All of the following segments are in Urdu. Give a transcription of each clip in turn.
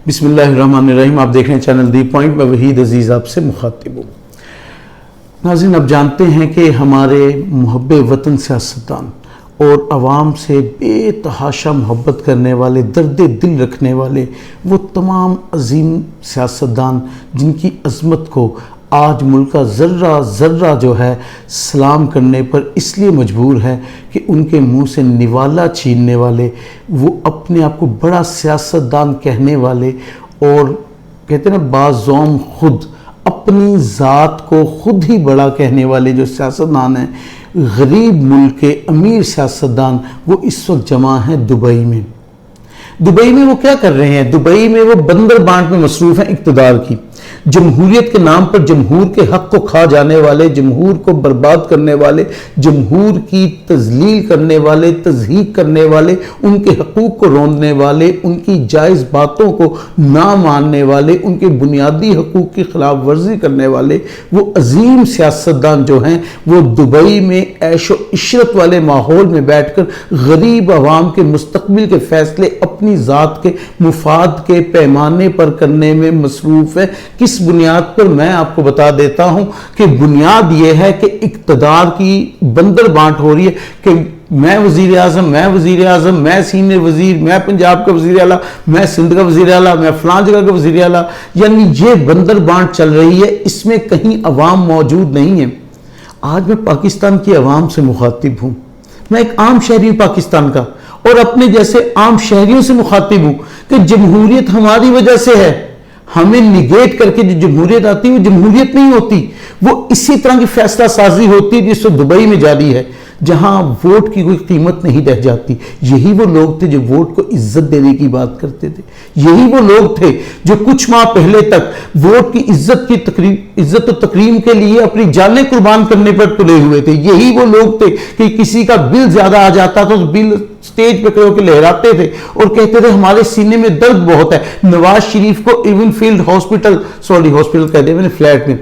بسم اللہ الرحمن الرحیم. آپ دیکھ رہے ہیں چینل دی پوائنٹ. میں وحید عزیز آپ سے مخاطب ہوں. ناظرین، اب جانتے ہیں کہ ہمارے محب وطن سیاستدان اور عوام سے بے تحاشا محبت کرنے والے، درد دل رکھنے والے وہ تمام عظیم سیاستدان جن کی عظمت کو آج ملک کا ذرہ ذرہ جو ہے سلام کرنے پر اس لیے مجبور ہے کہ ان کے منہ سے نوالا چھیننے والے، وہ اپنے آپ کو بڑا سیاستدان کہنے والے اور کہتے ہیں نا بعض خود اپنی ذات کو خود ہی بڑا کہنے والے جو سیاستدان ہیں، غریب ملک کے امیر سیاستدان، وہ اس وقت جمع ہیں دبئی میں. دبئی میں وہ کیا کر رہے ہیں؟ دبئی میں وہ بندر بانٹ میں مصروف ہیں اقتدار کی. جمہوریت کے نام پر جمہور کے حق کو کھا جانے والے، جمہور کو برباد کرنے والے، جمہور کی تذلیل کرنے والے، تضحیک کرنے والے، ان کے حقوق کو روندنے والے، ان کی جائز باتوں کو نہ ماننے والے، ان کے بنیادی حقوق کی خلاف ورزی کرنے والے وہ عظیم سیاستدان جو ہیں، وہ دبئی میں عیش و عشرت والے ماحول میں بیٹھ کر غریب عوام کے مستقبل کے فیصلے اپنی ذات کے مفاد کے پیمانے پر کرنے میں مصروف ہے. کس بنیاد پر؟ میں آپ کو بتا دیتا ہوں کہ بنیاد یہ ہے کہ اقتدار کی بندر بانٹ ہو رہی ہے کہ میں وزیر اعظم، میں سینئر وزیر، میں پنجاب کا وزیر اعلیٰ، میں سندھ کا وزیر اعلیٰ، میں فلاں جگہ کا وزیر اعلیٰ. یعنی یہ بندر بانٹ چل رہی ہے، اس میں کہیں عوام موجود نہیں ہے. آج میں پاکستان کی عوام سے مخاطب ہوں. میں ایک عام شہری ہوں پاکستان کا، اور اپنے جیسے عام شہریوں سے مخاطب ہوں کہ جمہوریت ہماری وجہ سے ہے. ہمیں نگیٹ کر کے جو جمہوریت آتی ہے وہ جمہوریت نہیں ہوتی، وہ اسی طرح کی فیصلہ سازی ہوتی ہے جس سے دبئی میں جاری ہے، جہاں ووٹ کی کوئی قیمت نہیں رہ جاتی. یہی وہ لوگ تھے جو ووٹ کو عزت دینے کی بات کرتے تھے. یہی وہ لوگ تھے جو کچھ ماہ پہلے تک ووٹ کی عزت و تکریم کے لیے اپنی جانیں قربان کرنے پر تلے ہوئے تھے. یہی وہ لوگ تھے کہ کسی کا بل زیادہ آ جاتا تھا تو بل سٹیج پہ کھڑے ہو کے لہراتے تھے اور کہتے تھے ہمارے سینے میں درد بہت ہے. نواز شریف کو ایون فیلڈ ہاسپٹل کہتے ہیں،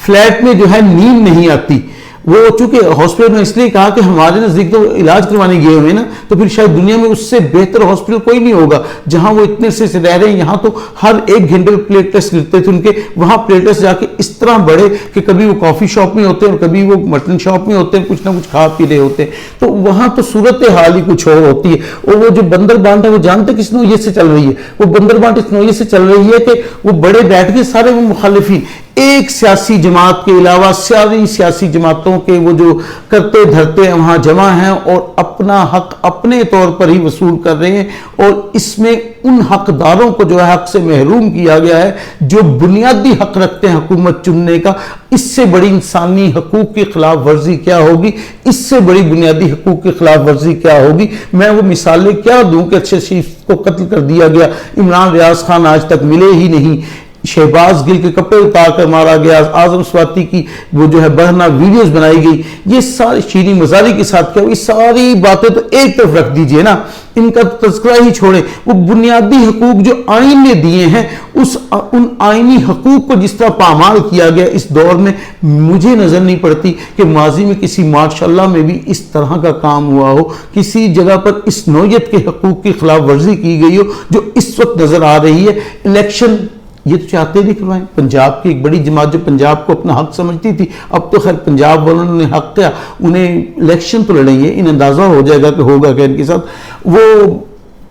فلیٹ میں جو ہے نیند نہیں آتی. وہ چونکہ ہاسپٹل میں اس لیے کہا کہ ہمارے نزدیک تو علاج کروانے گئے ہوئے نا، تو پھر شاید دنیا میں اس سے بہتر ہاسپٹل کوئی نہیں ہوگا جہاں وہ اتنے سے رہ رہے ہیں. یہاں تو ہر ایک گھنٹے پلیٹ ٹیسٹ کرتے تھے ان کے. وہاں پلیٹ ٹیسٹ جا کے اس طرح بڑھے کہ کبھی وہ کافی شاپ میں ہوتے ہیں اور کبھی وہ مٹن شاپ میں ہوتے ہیں، کچھ نہ کچھ کھا پی رہے ہوتے ہیں. تو وہاں تو صورت حال ہی کچھ اور ہوتی ہے. اور وہ جو بندر بانٹ ہے وہ جانتے کس نوعیت سے چل رہی ہے؟ وہ بندر بانٹ اس نوعیت سے چل رہی ہے کہ وہ بڑے بیٹھ کے سارے وہ مخالفین ایک سیاسی جماعت کے علاوہ ساری سیاسی جماعتوں کے وہ جو کرتے دھرتے ہیں وہاں جمع ہیں اور اپنا حق اپنے طور پر ہی وصول کر رہے ہیں. اور اس میں ان حقداروں کو جو ہے حق سے محروم کیا گیا ہے جو بنیادی حق رکھتے ہیں حکومت چننے کا. اس سے بڑی انسانی حقوق کی خلاف ورزی کیا ہوگی؟ اس سے بڑی بنیادی حقوق کی خلاف ورزی کیا ہوگی؟ میں وہ مثالیں کیا دوں کہ اچھے شریف کو قتل کر دیا گیا، عمران ریاض خان آج تک ملے ہی نہیں، شہباز گل کے کپڑے اتار کر مارا گیا، اعظم سواتی کی وہ جو ہے بہنا ویڈیوز بنائی گئی. یہ ساری شیریں مزاری کے ساتھ کیا، یہ ساری باتیں تو ایک طرف رکھ دیجئے نا، ان کا تذکرہ ہی چھوڑیں. وہ بنیادی حقوق جو آئین نے دیے ہیں، ان آئینی حقوق کو جس طرح پامال کیا گیا اس دور میں، مجھے نظر نہیں پڑتی کہ ماضی میں کسی ماشاءاللہ میں بھی اس طرح کا کام ہوا ہو، کسی جگہ پر اس نوعیت کے حقوق کی خلاف ورزی کی گئی ہو جو اس وقت نظر آ رہی ہے. الیکشن یہ تو چاہتے نہیں کروائیں. پنجاب کی ایک بڑی جماعت جو پنجاب کو اپنا حق سمجھتی تھی، اب تو خیر پنجاب والوں نے حق کیا، انہیں الیکشن تو لڑیں گے، ان اندازہ ہو جائے گا کہ ہوگا کہ ان کے ساتھ، وہ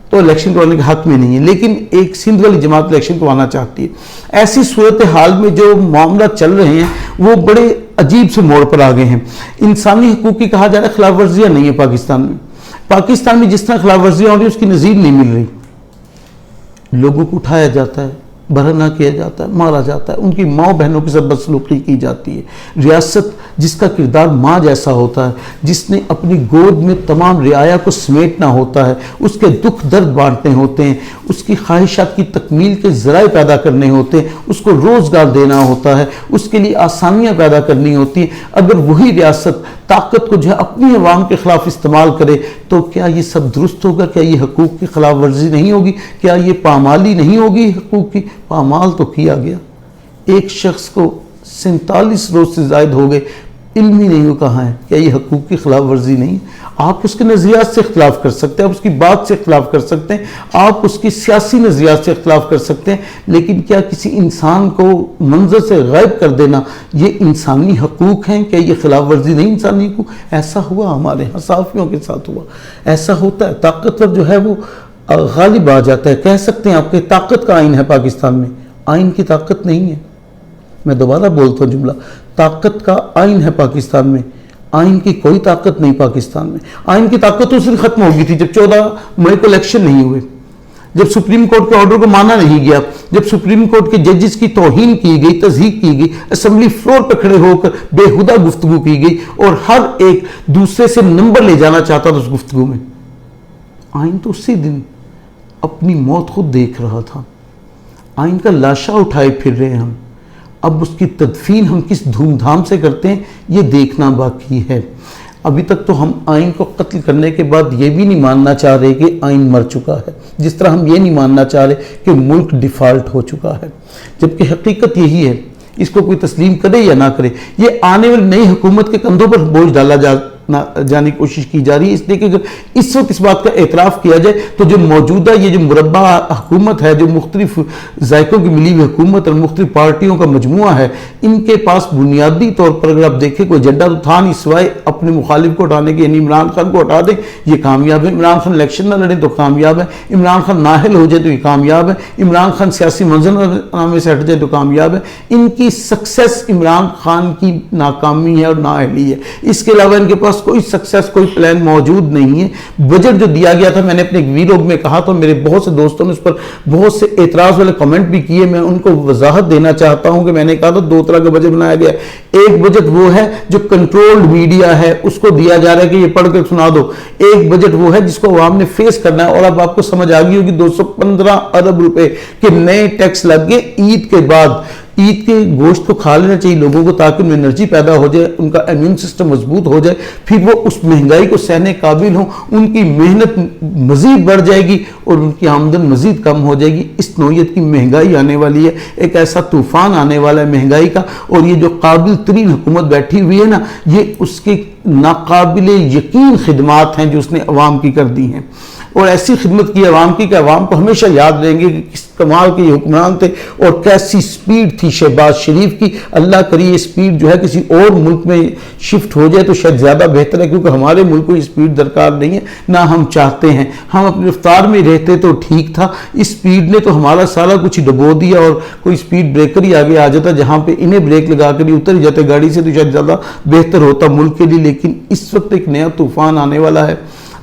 تو الیکشن کروانے کے حق میں نہیں ہے. لیکن ایک سندھ والی جماعت الیکشن کروانا چاہتی ہے. ایسی صورتحال میں جو معاملات چل رہے ہیں وہ بڑے عجیب سے موڑ پر آ گئے ہیں. انسانی حقوق کی کہا جا رہا ہے خلاف ورزیاں نہیں ہے پاکستان میں. پاکستان میں جس طرح خلاف ورزیاں ہو رہی ہیں اس کی نظیر نہیں مل رہی. لوگوں کو اٹھایا جاتا ہے، برہنہ کیا جاتا ہے، مارا جاتا ہے، ان کی ماں بہنوں کے ساتھ بدسلوکی کی جاتی ہے. ریاست جس کا کردار ماں جیسا ہوتا ہے، جس نے اپنی گود میں تمام رعایا کو سمیٹنا ہوتا ہے، اس کے دکھ درد بانٹنے ہوتے ہیں، اس کی خواہشات کی تکمیل کے ذرائع پیدا کرنے ہوتے ہیں، اس کو روزگار دینا ہوتا ہے، اس کے لیے آسانیاں پیدا کرنی ہوتی ہیں. اگر وہی ریاست طاقت کو جو ہے اپنی عوام کے خلاف استعمال کرے تو کیا یہ سب درست ہوگا؟ کیا یہ حقوق کی خلاف ورزی نہیں ہوگی؟ کیا یہ پامالی نہیں ہوگی حقوق کی؟ پامال تو کیا گیا. ایک شخص کو 47 روز سے زائد ہو گئے علم ہی نہیں ہو کہاں ہے. کیا یہ حقوق کی خلاف ورزی نہیں ہے؟ آپ اس کے نظریات سے اختلاف کر سکتے ہیں، آپ اس کی بات سے اختلاف کر سکتے ہیں، آپ اس کی سیاسی نظریات سے اختلاف کر سکتے ہیں، لیکن کیا کسی انسان کو منظر سے غائب کر دینا یہ انسانی حقوق ہیں؟ کیا یہ خلاف ورزی نہیں انسانی حقوق؟ ایسا ہوا ہمارے ہاں صحافیوں کے ساتھ ہوا. ایسا ہوتا ہے، طاقتور جو ہے وہ غالب آ جاتا ہے. کہہ سکتے ہیں آپ کے طاقت کا آئین ہے پاکستان میں، آئین کی طاقت نہیں ہے. میں دوبارہ بولتا ہوں جملہ، طاقت کا آئین ہے پاکستان میں، آئین کی کوئی طاقت نہیں پاکستان میں. آئین کی طاقت تو اس دن ختم ہو گئی تھی جب 14 مئی کو الیکشن نہیں ہوئے، جب سپریم کورٹ کے آرڈر کو مانا نہیں گیا، جب سپریم کورٹ کے ججز کی توہین کی گئی، تضحیک کی گئی، اسمبلی فلور پہ کھڑے ہو کر بےہودہ گفتگو کی گئی اور ہر ایک دوسرے سے نمبر لے جانا چاہتا تھا اس گفتگو میں. آئین تو اسی دن اپنی موت خود دیکھ رہا تھا. آئین کا لاشا اٹھائے پھر رہے ہیں ہم. اب اس کی تدفین ہم کس دھوم دھام سے کرتے ہیں یہ دیکھنا باقی ہے. ابھی تک تو ہم آئین کو قتل کرنے کے بعد یہ بھی نہیں ماننا چاہ رہے کہ آئین مر چکا ہے، جس طرح ہم یہ نہیں ماننا چاہ رہے کہ ملک ڈیفالٹ ہو چکا ہے، جبکہ حقیقت یہی ہے. اس کو کوئی تسلیم کرے یا نہ کرے، یہ آنے والی نئی حکومت کے کندھوں پر بوجھ ڈالا جانے کی کوشش کی جا رہی ہے. اس لیے کہ اگر اس وقت اس بات کا اعتراف کیا جائے تو جو موجودہ یہ جو مربع حکومت ہے، جو مختلف ذائقوں کی ملی ہوئی حکومت اور مختلف پارٹیوں کا مجموعہ ہے، ان کے پاس بنیادی طور پر اگر آپ دیکھیں کوئی ایجنڈا تو تھا نہیں سوائے اپنے مخالف کو ہٹانے کے، یعنی عمران خان کو ہٹا دیں یہ کامیاب ہے، عمران خان الیکشن نہ لڑیں تو کامیاب ہے، عمران خان نااہل ہو جائے تو یہ کامیاب ہے، عمران خان سیاسی منظرنامے سے ہٹ جائے تو کامیاب ہے. ان کی سکسیس عمران خان کی ناکامی ہے اور نااہلی ہے. اس کے علاوہ ان کے پاس کوئی سکسیس، کوئی پلان موجود نہیں ہے. بجٹ جو دیا گیا تھا، میں نے اپنے ایک ویلوگ میں کہا تو میرے بہت سے دوستوں نے اس پر بہت سے اعتراض والے کمنٹ بھی کیے. میں ان کو وضاحت دینا چاہتا ہوں کہ میں نے کہا تھا دو طرح کا بجٹ بنایا گیا. ایک بجٹ وہ ہے جو کنٹرولڈ میڈیا ہے، اس کو دیا جا رہا ہے کہ یہ پڑھ کے سنا دو. ایک بجٹ وہ ہے جس کو عوام نے فیس کرنا ہے. اور اب آپ کو سمجھ آ گئی ہوگی 215 ارب روپے کے نئے ٹیکس لگ گئے عید کے بعد. عید کے گوشت کو کھا لینا چاہیے لوگوں کو تاکہ ان میں انرجی پیدا ہو جائے، ان کا امیون سسٹم مضبوط ہو جائے، پھر وہ اس مہنگائی کو سہنے قابل ہوں، ان کی محنت مزید بڑھ جائے گی اور ان کی آمدن مزید کم ہو جائے گی. اس نوعیت کی مہنگائی آنے والی ہے، ایک ایسا طوفان آنے والا ہے مہنگائی کا. اور یہ جو قابل ترین حکومت بیٹھی ہوئی ہے نا، یہ اس کی ناقابل یقین خدمات ہیں جو اس نے عوام کی کر دی ہیں. اور ایسی خدمت کی عوام کی کہ عوام کو ہمیشہ یاد رہیں گے کہ کس کمال کے یہ حکمران تھے اور کیسی سپیڈ تھی شہباز شریف کی. اللہ کری یہ سپیڈ جو ہے کسی اور ملک میں شفٹ ہو جائے تو شاید زیادہ بہتر ہے، کیونکہ ہمارے ملک کو یہ سپیڈ درکار نہیں ہے، نہ ہم چاہتے ہیں. ہم اپنی رفتار میں رہتے تو ٹھیک تھا. اس سپیڈ نے تو ہمارا سارا کچھ ڈبو دیا اور کوئی سپیڈ بریکر ہی آگے آ جاتا جہاں پہ انہیں بریک لگا کر ہی اتر ہی جاتے گاڑی سے، تو شاید زیادہ بہتر ہوتا ملک کے لیے. لیکن اس وقت ایک نیا طوفان آنے والا ہے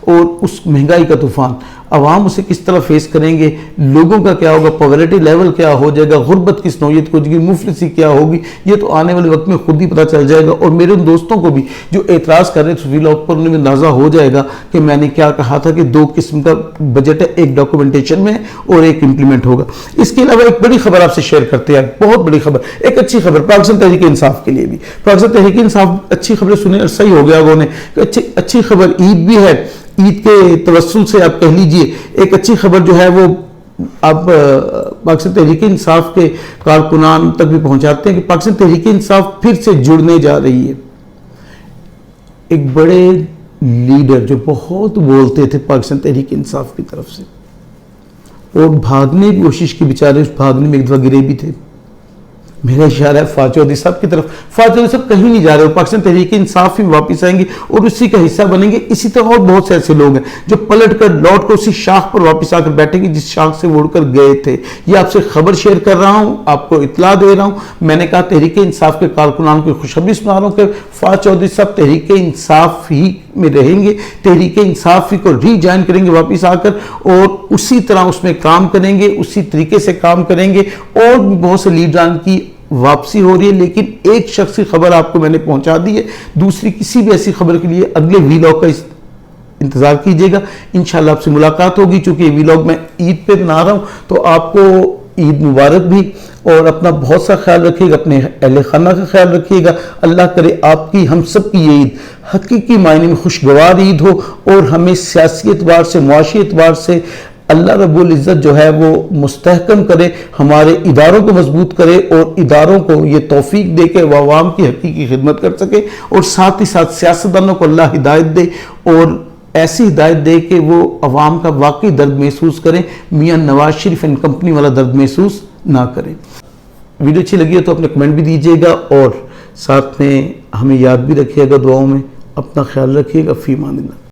اور اس مہنگائی کا طوفان. عوام اسے کس طرح فیس کریں گے، لوگوں کا کیا ہوگا، پاورٹی لیول کیا ہو جائے گا، غربت کس نوعیت کو ہوگی، مفلسی کیا ہوگی، یہ تو آنے والے وقت میں خود ہی پتہ چل جائے گا. اور میرے ان دوستوں کو بھی جو اعتراض کر رہے تھے ویلاگ پر، انہیں اندازہ ہو جائے گا کہ میں نے کیا کہا تھا کہ دو قسم کا بجٹ ہے، ایک ڈاکومنٹیشن میں اور ایک امپلیمنٹ ہوگا. اس کے علاوہ ایک بڑی خبر آپ سے شیئر کرتے ہیں، بہت بڑی خبر، ایک اچھی خبر پاکستان تحریک انصاف کے لیے بھی. پاکستان تحریک انصاف اچھی خبریں سنیں اور صحیح ہو گیا انہوں نے. اچھی خبر عید بھی ہے، عید کے توسل سے آپ کہہ لیجئے ایک اچھی خبر جو ہے وہ آپ پاکستان تحریک انصاف کے کارکنان تک بھی پہنچاتے ہیں کہ پاکستان تحریک انصاف پھر سے جڑنے جا رہی ہے. ایک بڑے لیڈر جو بہت بولتے تھے پاکستان تحریک انصاف کی طرف سے اور بھاگنے کی کوشش کی، بیچارے اس بھاگنے میں ایک دفعہ گرے بھی تھے. میرا اشارہ ہے فواد چودھری صاحب کی طرف. فواد چودھری صاحب کہیں نہیں جا رہے، پاکستان تحریک انصاف ہی واپس آئیں گے اور اسی کا حصہ بنیں گے. اسی طرح اور بہت سے ایسے لوگ ہیں جو پلٹ کر لوٹ کر اسی شاخ پر واپس آ کر بیٹھیں گے جس شاخ سے وہ اڑ کر گئے تھے. یہ آپ سے خبر شیئر کر رہا ہوں، آپ کو اطلاع دے رہا ہوں. میں نے کہا تحریک انصاف کے کارکنان کو خوشخبری سنا رہا ہوں کہ فواد چودھری صاحب تحریک انصاف ہی میں رہیں گے، تحریک انصاف ہی کو ری جوائن کریں گے واپس آ کر اور اسی طرح اس میں کام کریں گے، اسی طریقے سے کام کریں گے. اور بھی بہت سے لیڈران کی واپسی ہو رہی ہے، لیکن ایک شخصی خبر آپ کو میں نے پہنچا دی ہے. دوسری کسی بھی ایسی خبر کے لیے اگلے ویلاگ کا انتظار کیجئے گا. انشاءاللہ آپ سے ملاقات ہوگی. چونکہ یہ ویلاگ میں عید پہ بنا رہا ہوں تو آپ کو عید مبارک بھی، اور اپنا بہت سا خیال رکھیے گا، اپنے اہل خانہ کا خیال رکھیے گا. اللہ کرے آپ کی ہم سب کی یہ عید حقیقی معنی میں خوشگوار عید ہو اور ہمیں سیاسی اعتبار سے، معاشی اعتبار سے اللہ رب العزت جو ہے وہ مستحکم کرے، ہمارے اداروں کو مضبوط کرے، اور اداروں کو یہ توفیق دے کہ وہ عوام کی حقیقی خدمت کر سکے، اور ساتھ ہی ساتھ سیاستدانوں کو اللہ ہدایت دے، اور ایسی ہدایت دے کہ وہ عوام کا واقعی درد محسوس کریں، میاں نواز شریف اینڈ کمپنی والا درد محسوس نہ کریں۔ ویڈیو اچھی لگی ہے تو اپنے کمنٹ بھی دیجیے گا، اور ساتھ میں ہمیں یاد بھی رکھیے گا دعاؤں میں۔ اپنا خیال رکھیے گا۔ فی امان اللہ۔